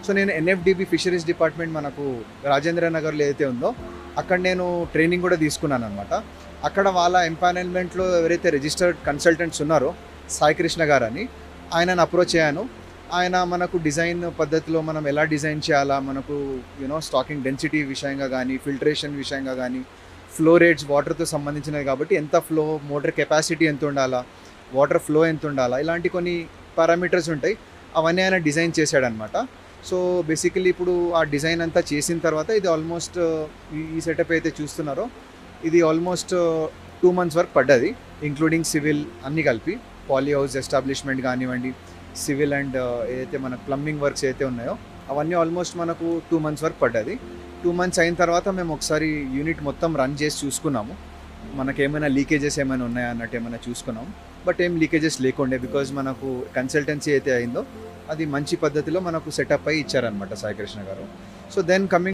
So నేను NFDB fisheries department మనకు రాజేంద్ర నగర్లో ఏదైతే ఉందో అక్కడ నేను ట్రైనింగ్ కూడా తీసుకున్నాను అనమాట. అక్కడ వాళ్ళ ఎంపానల్మెంట్లో ఎవరైతే రిజిస్టర్డ్ కన్సల్టెంట్స్ ఉన్నారో సాయి కృష్ణ గారు అని, ఆయనను అప్రోచ్ అయ్యాను. ఆయన మనకు డిజైన్ పద్ధతిలో మనం ఎలా డిజైన్ చేయాలా, మనకు స్టాకింగ్ డెన్సిటీ విషయంగా కానీ, ఫిల్టరేషన్ విషయంగా కానీ, ఫ్లో రేట్స్ వాటర్తో సంబంధించినది కాబట్టి ఎంత ఫ్లో, మోటార్ కెపాసిటీ ఎంత ఉండాలా, వాటర్ ఫ్లో ఎంత ఉండాలా, ఇలాంటి కొన్ని పారామీటర్స్ ఉంటాయి. అవన్నీ ఆయన డిజైన్ చేశాడనమాట. సో బేసికలీ ఇప్పుడు ఆ డిజైన్ అంతా చేసిన తర్వాత ఇది ఆల్మోస్ట్ ఈ సెటప్ అయితే చూస్తున్నారో ఇది ఆల్మోస్ట్ 2 months వర్క్ పడ్డది, ఇంక్లూడింగ్ సివిల్ అన్నీ కలిపి. పాలీ హౌస్ ఎస్టాబ్లిష్మెంట్ కానివ్వండి, సివిల్ అండ్ ఏదైతే మన ప్లంబింగ్ వర్క్స్ ఏదైతే ఉన్నాయో అవన్నీ ఆల్మోస్ట్ మనకు 2 months వర్క్ పడ్డది. 2 months అయిన తర్వాత మేము ఒకసారి యూనిట్ మొత్తం రన్ చేసి చూసుకున్నాము, మనకేమైనా లీకేజెస్ ఏమైనా ఉన్నాయా అన్నట్టు ఏమైనా చూసుకున్నాము. బట్ ఏం లీకేజెస్ లేకుండే, బికాజ్ మనకు కన్సల్టెన్సీ అయితే అయిందో అది మంచి పద్ధతిలో మనకు సెటప్ అయ్యి ఇచ్చారనమాట సాయి కృష్ణ గారు. So then coming